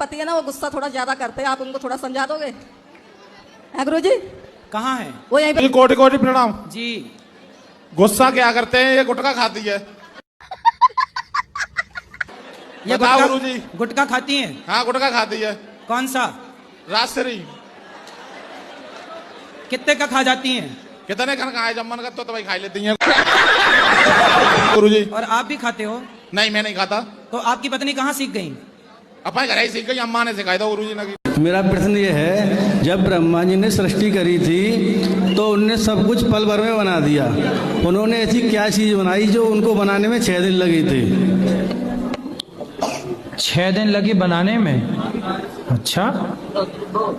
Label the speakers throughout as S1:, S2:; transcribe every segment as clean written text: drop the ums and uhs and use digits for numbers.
S1: पति है ना वो गुस्सा थोड़ा ज्यादा करते हैं, आप उनको थोड़ा समझा दोगे? है गुरु जी?
S2: कहाँ है?
S1: वो यहीं पे।
S3: कोटि कोटि प्रणाम
S2: जी।
S3: गुस्सा क्या करते हैं? ये गुटखा खाती है।
S2: ये
S3: बताओ
S2: गुटखा
S3: गुरुजी।
S2: गुटखा खाती हैं?
S3: हाँ गुटखा खाती है।
S2: कौन सा?
S3: राजश्री।
S2: कितने का खा जाती हैं?
S3: कितने खन खाए जब मन का तो भाई खा लेती हैं गुरुजी।
S2: और आप भी खाते हो?
S3: नहीं मैं नहीं खाता।
S2: तो आपकी पत्नी कहाँ सीख गई?
S3: अपने घर ही सीख गई, अम्मा ने सिखाई था गुरुजी ने।
S4: मेरा प्रश्न ये है, जब ब्रह्मा जी ने सृष्टि करी थी तो उनने सब कुछ पल भर में बना दिया। उन्होंने ऐसी क्या चीज बनाई जो उनको बनाने में 6 दिन लगे थे?
S5: 6 दिन लगे बनाने में? अच्छा,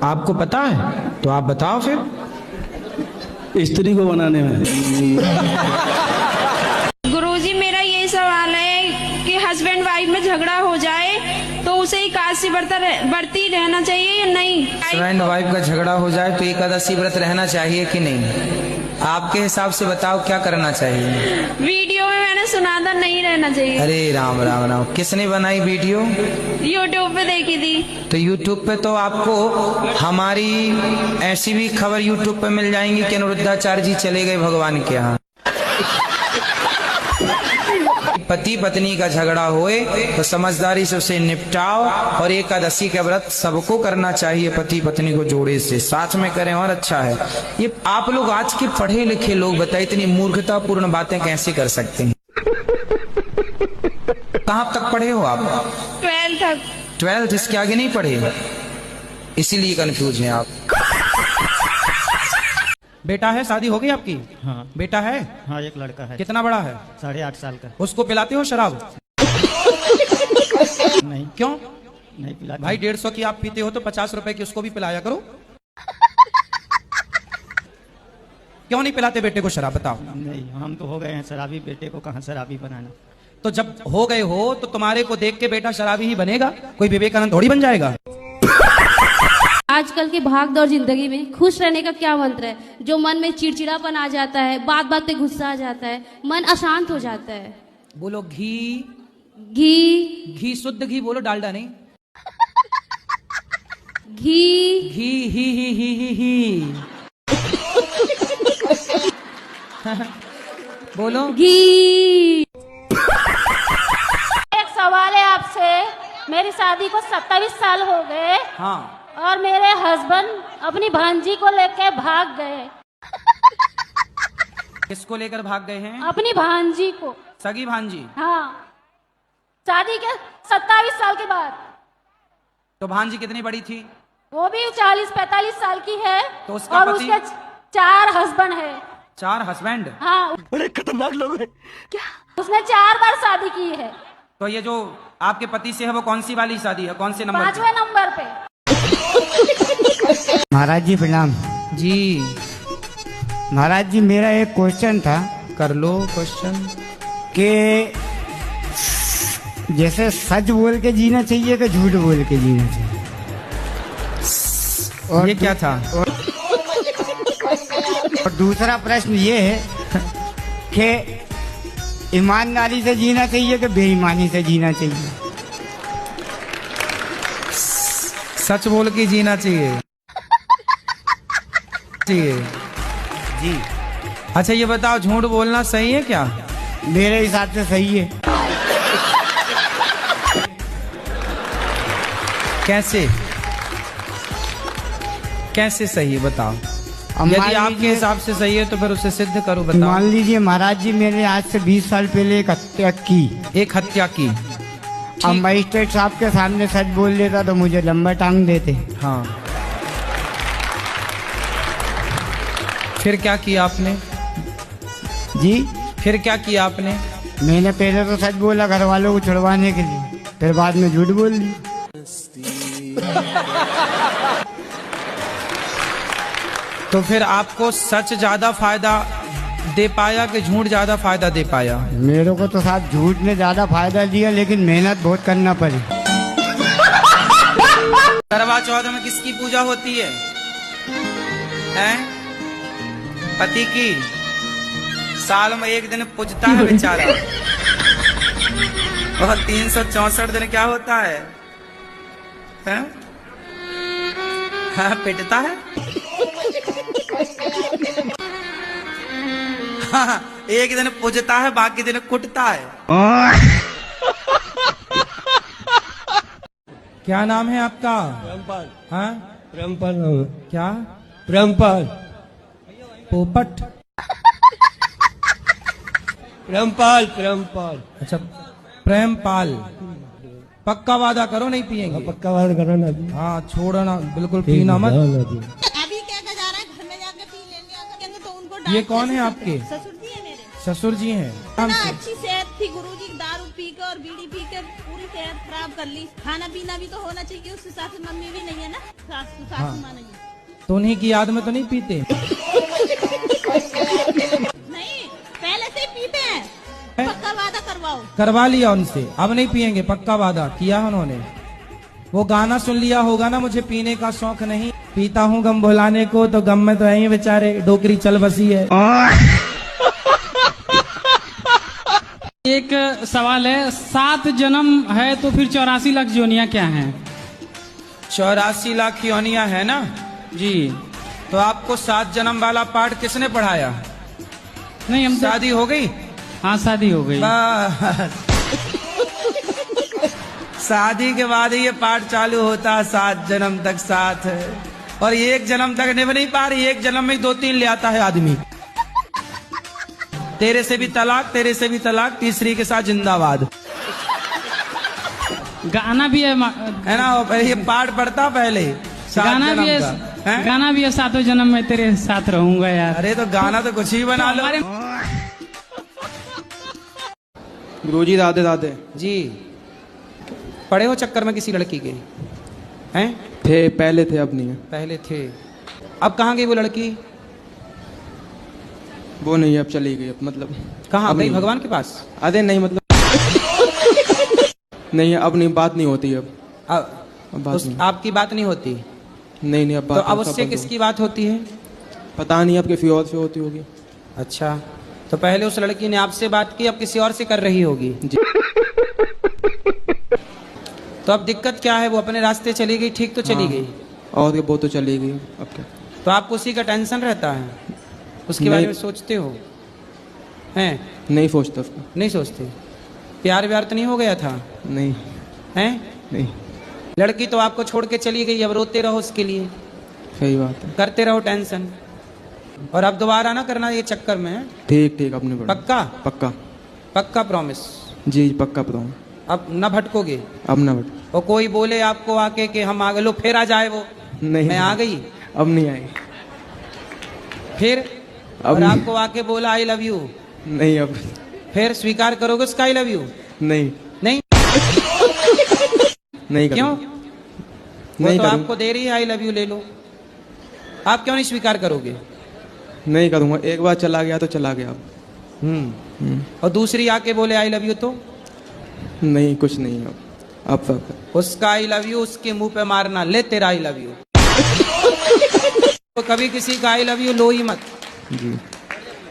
S5: आपको पता है तो आप बताओ फिर।
S4: स्त्री को बनाने में।
S6: गुरुजी मेरा ये सवाल है कि हस्बैंड वाइफ में झगड़ा हो जाए तो उसे एकादशी बरती रहना चाहिए या नहीं?
S5: हस्बैंड वाइफ का झगड़ा हो जाए तो एकादशी व्रत रहना चाहिए कि नहीं? आपके हिसाब से बताओ क्या करना चाहिए?
S6: वीडियो में मैंने सुना था नहीं रहना चाहिए।
S5: अरे राम राम राम, किसने बनाई वीडियो?
S6: यूट्यूब पे देखी थी।
S5: तो यूट्यूब पे तो आपको हमारी ऐसी भी खबर यूट्यूब पे मिल जाएंगी कि अनिरुद्धाचार्य जी चले गए भगवान के यहाँ। पति पत्नी का झगड़ा होए तो समझदारी से उसे निपटाओ, और एकादशी का व्रत सबको करना चाहिए, पति पत्नी को जोड़े से साथ में करें और अच्छा है। ये आप लोग आज के पढ़े लिखे लोग बताइए इतनी मूर्खतापूर्ण बातें कैसे कर सकते हैं? कहाँ तक पढ़े हो आप?
S6: 12 तक।
S5: 12th, इसके आगे नहीं पढ़े, इसीलिए कंफ्यूज हैं आप।
S2: बेटा है? शादी हो गई आपकी?
S7: हाँ।
S2: बेटा है?
S7: हाँ एक लड़का है।
S2: कितना बड़ा है?
S7: 8.5 साल का।
S2: उसको पिलाते हो शराब?
S7: नहीं।
S2: क्यों?
S7: नहीं पिलाता
S2: भाई 150 की आप पीते हो तो 50 रुपए की उसको भी पिलाया करो। क्यों नहीं पिलाते बेटे को शराब, बताओ?
S7: नहीं, हम तो हो गए हैं शराबी, बेटे को कहाँ शराबी बनाना।
S2: तो जब हो गए हो तो तुम्हारे को देख के बेटा शराबी ही बनेगा, कोई विवेकानंद थोड़ी बन जाएगा।
S8: आजकल की भागदौड़ जिंदगी में खुश रहने का क्या मंत्र है? जो मन में चिड़चिड़ापन आ जाता है, बात बात पे गुस्सा आ जाता है, मन अशांत हो जाता है।
S2: बोलो घी।
S8: घी।
S2: घी शुद्ध घी बोलो, डालडा नहीं।
S8: घी।
S2: घी ही ही। बोलो
S8: घी।
S6: एक सवाल है आपसे। मेरी शादी को 27 साल हो गए।
S2: हाँ।
S6: और मेरे हस्बैंड अपनी भांजी को लेकर भाग गए।
S2: किसको लेकर भाग गए हैं?
S6: अपनी भांजी को।
S2: सगी भांजी?
S6: हाँ, शादी के 27 साल के बाद।
S2: तो भांजी कितनी बड़ी थी?
S6: वो भी 40-45 साल की है।
S2: तो उसका
S6: और
S2: पति?
S6: उसके 4 हस्बैंड है।
S2: 4 हस्बैंड?
S6: हाँ।
S7: बड़े खतरनाक लोग हैं।
S6: क्या? उसने 4 बार शादी की है।
S2: तो ये जो आपके पति से है वो कौन सी वाली शादी है, कौन से नंबर?
S6: 5वें नंबर पे।
S9: महाराज जी प्रणाम
S5: जी।
S9: महाराज जी मेरा एक क्वेश्चन था।
S5: कर लो क्वेश्चन।
S9: कि जैसे सच बोल के जीना चाहिए कि झूठ बोल के जीना चाहिए? और
S5: ये क्या था?
S9: और दूसरा प्रश्न ये है कि ईमानदारी से जीना चाहिए कि बेईमानी से जीना चाहिए?
S5: सच बोल के जीना चाहिए।
S9: जी।
S5: अच्छा ये बताओ, झूठ बोलना सही है क्या?
S9: मेरे हिसाब से सही है।
S5: कैसे कैसे सही है बताओ? यदि आपके हिसाब से सही है तो फिर उसे सिद्ध करो, बताओ।
S9: मान लीजिए महाराज जी मैंने आज से 20 साल पहले एक हत्या की।
S5: एक हत्या की?
S9: अब मजिस्ट्रेट साहब के सामने सच बोल देता तो मुझे लंबा टांग देते।
S5: हाँ। फिर क्या किया आपने?
S9: जी?
S5: फिर क्या किया आपने?
S9: मैंने पहले तो सच बोला घर वालों को छुड़वाने के लिए, फिर बाद में झूठ बोल दी।
S5: तो फिर आपको सच ज्यादा फायदा दे पाया कि झूठ ज्यादा फायदा दे पाया?
S9: मेरे को तो साथ झूठ ने ज्यादा फायदा दिया, लेकिन मेहनत बहुत करना पड़ी।
S5: करवा चौथ में किसकी पूजा होती है? हैं? पति की। साल में एक दिन पूजता है बेचारा। और 364 दिन क्या होता है? हैं? हाँ, पिटता है। हाँ, एक दिन पूजता है, बाकी दिन कुटता है।
S2: क्या नाम है आपका?
S7: प्रेमपाल।
S2: हाँ,
S7: प्रेमपाल नाम है।
S2: क्या?
S7: प्रेमपाल।
S2: पोपट।
S7: प्रेमपाल। प्रेमपाल।
S2: अच्छा, प्रेमपाल। पक्का वादा करो नहीं पिएंगे।
S7: पक्का वादा करो ना अभी।
S2: हाँ, छोड़ना बिल्कुल, पीना मत।
S10: अभी क्या जा रहा है, घर में जाके पी लेने आएंगे तो उनको
S2: ये कौन है आपके?
S10: ससुर जी है मेरे।
S2: ससुर जी हैं।
S10: ना अच्छी सेहत थी गुरुजी, दारू पी के और बीड़ी पी के पूरी सेहत खराब कर ली। खाना पीना भी तो होना चाहिए उस हिसाब से। मम्मी भी नहीं है ना, सासू माँ नहीं है।
S2: तो उन्हीं की याद में तो नहीं पीते?
S10: नहीं, पहले से ही पीते हैं। पक्का वादा करवाओ।
S2: करवा लिया उनसे, अब नहीं पिएंगे, पक्का वादा किया उन्होंने। वो गाना सुन लिया होगा ना, मुझे पीने का शौक नहीं, पीता हूँ गम भुलाने को, तो गम में तो यही बेचारे डोकरी चल बसी है।
S11: एक सवाल है, 7 जन्म है तो फिर 84 लाख योनियां क्या हैं?
S5: 84 लाख योनियां है ना
S11: जी।
S5: तो आपको 7 जन्म वाला पाठ किसने पढ़ाया?
S11: नहीं, हम
S5: शादी हो गई?
S11: हाँ, शादी हो गई।
S5: बस। शादी के बाद ही ये पाठ चालू होता है, 7 जन्म तक साथ है। और एक जन्म तक निभ नहीं पा रही, एक जन्म में 2-3 ले आता है आदमी। तेरे से भी तलाक, तेरे से भी तलाक, तीसरी के साथ जिंदाबाद।
S11: गाना भी है
S5: ना, ये पाठ पढ़ता पहले।
S11: गाना भी है, गाना भी है, 7 जन्म में तेरे साथ रहूंगा यार।
S5: अरे तो गाना तो कुछ ही बना लो।
S12: गुरुजी राधे राधे
S5: जी। पड़े हो चक्कर में किसी लड़की के? हैं?
S12: थे, पहले थे, अब नहीं है।
S5: पहले थे, अब कहाँ गई वो लड़की?
S12: वो नहीं है, अब चली गई। अब मतलब
S5: कहाँ गई? भगवान के पास?
S12: अरे नहीं, मतलब नहीं, अब नहीं, बात नहीं होती अब बात नहीं।
S5: आपकी बात नहीं होती?
S12: नहीं, अब
S5: तो
S12: बात
S5: अब उससे किसकी बात होती है?
S12: पता नहीं, अब किसी और से होती होगी।
S5: अच्छा, तो पहले उस लड़की ने आपसे बात की, अब किसी और से कर रही होगी
S12: जी।
S5: तो अब दिक्कत क्या है? वो अपने रास्ते चली गई, ठीक तो चली गई,
S12: और वो तो चली गई। अब क्या?
S5: तो आपको उसी का टेंशन रहता है, उसके बारे में सोचते हो? हैं?
S12: नहीं सोचता उसको।
S5: नहीं सोचते? प्यार व्यार तो नहीं हो गया था?
S12: नहीं।
S5: हैं?
S12: नहीं।
S5: लड़की तो आपको छोड़ के चली गई, अब रोते रहो उसके लिए,
S12: सही बात है।
S5: करते रहो टेंशन, और अब दोबारा ना करना ये चक्कर में।
S12: ठीक ठीक, अपने
S5: पक्का?
S12: पक्का
S5: पक्का प्रॉमिस?
S12: जी पक्का प्रॉमिस।
S5: अब न भटकोगे?
S12: अब ना भटको।
S5: और कोई बोले आपको आके कि हम आ गए, लो फिर आ जाए वो,
S12: नहीं,
S5: मैं आ गई,
S12: अब नहीं आई।
S5: फिर
S12: अब
S5: और आपको आके बोला आई लव यू,
S12: नहीं, अब
S5: फिर स्वीकार करोगे उसका आई लव यू?
S12: नहीं।
S5: नहीं?
S12: नहीं
S5: क्यों?
S12: नहीं
S5: वो तो आपको दे रही है आई लव यू, ले लो, आप क्यों नहीं स्वीकार करोगे?
S12: नहीं करूंगा, एक बार चला गया तो चला गया।
S5: और दूसरी आके बोले आई लव यू तो?
S12: नहीं, कुछ नहीं। अब
S5: उसका आई लव यू उसके मुंह पे मारना, ले तेरा आई लव यू। तो कभी किसी का आई लव यू लो ही मत
S12: जी।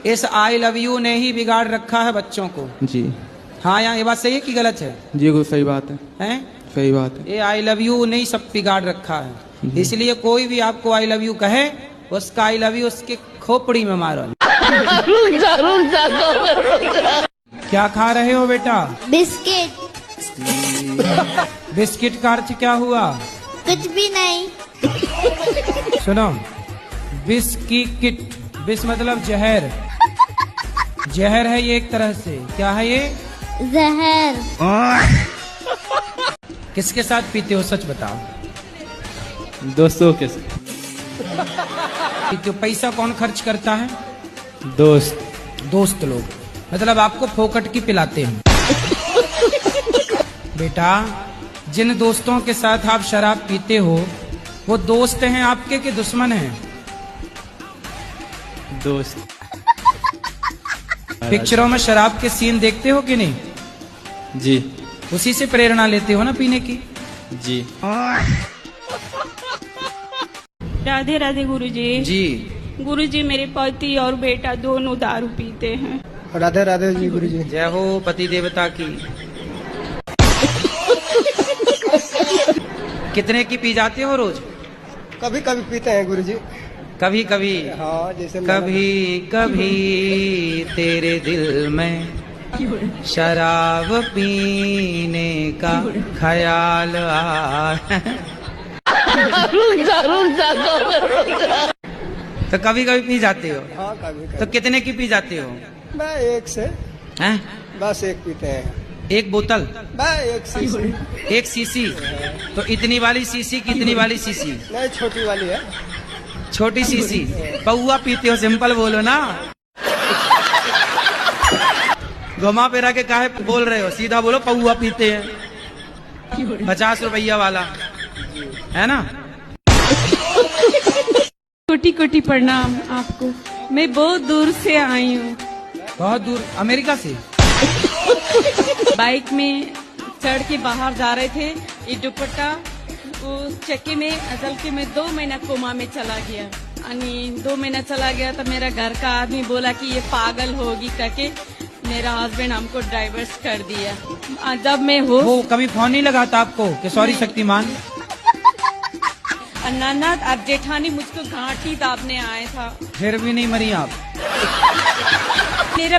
S5: इस आई लव यू ने ही बिगाड़ रखा है बच्चों को।
S12: जी
S5: हाँ, यहाँ ये बात सही है कि गलत है?
S12: जी गुरु, सही बात है।
S5: हैं?
S12: सही बात है।
S5: ये आई लव यू ने ही सब बिगाड़ रखा है, इसलिए कोई भी आपको आई लव यू कहे, उसका आई लव यू उसके खोपड़ी में मारो। क्या खा रहे हो बेटा?
S10: बिस्किट।
S5: बिस्किट का अर्थ क्या हुआ?
S10: कुछ भी नहीं।
S5: सुनो, विष की किट, विष मतलब जहर, जहर है ये एक तरह से। क्या है ये?
S10: जहर।
S5: किसके साथ पीते हो, सच बताओ?
S12: दोस्तों के साथ।
S5: तो पैसा कौन खर्च करता है?
S12: दोस्त।
S5: दोस्त लोग, मतलब आपको फोकट की पिलाते हैं। बेटा, जिन दोस्तों के साथ आप शराब पीते हो, वो दोस्त हैं आपके कि दुश्मन हैं?
S12: दोस्त।
S5: पिक्चरों में शराब के सीन देखते हो कि नहीं?
S12: जी।
S5: उसी से प्रेरणा लेते हो ना पीने की?
S12: जी।
S6: राधे राधे गुरुजी।
S5: जी।
S6: गुरुजी, मेरे पति और बेटा दोनों दारू पीते हैं।
S7: राधे राधे जी गुरुजी।
S5: जय हो पति देवता की। कितने की पी जाते हो रोज?
S7: कभी कभी पीते हैं गुरुजी।
S5: कभी कभी?
S7: हाँ, जैसे
S5: कभी कभी तेरे दिल में शराब पीने का ख्याल आ। तो कभी कभी पी जाते हो?
S7: हाँ, कभी
S5: तो कितने की पी जाते हो?
S7: मैं एक से
S5: हैं?
S7: बस एक पीते हैं।
S5: एक बोतल?
S7: मैं एक शीशी।
S5: एक सीसी? तो इतनी वाली सीसी कितनी वाली सीसी?
S7: नहीं, छोटी वाली है।
S5: छोटी सीसी। पौआ पीते हो? सिंपल बोलो ना, घुमा फिरा के काहे बोल रहे हो? सीधा बोलो पौआ पीते हैं। 50 रुपया वाला है ना।
S13: कोटि कोटि प्रणाम आपको। मैं बहुत दूर से आई हूँ।
S5: बहुत दूर? अमेरिका से?
S13: बाइक में चढ़ के बाहर जा रहे थे, ये दुपट्टा वो चक्के में असल के मैं 2 महीना कोमा में चला गया। 2 महीना चला गया तो मेरा घर का आदमी बोला कि ये पागल होगी करके मेरा हस्बैंड हमको डाइवर्स कर दिया। जब मैं
S5: वो कभी फोन नहीं लगाता आपको कि सॉरी शक्तिमान?
S13: ननद और जेठानी मुझको घाटी दाबने आए था।
S5: फिर भी नहीं मरी आप?
S13: मेरा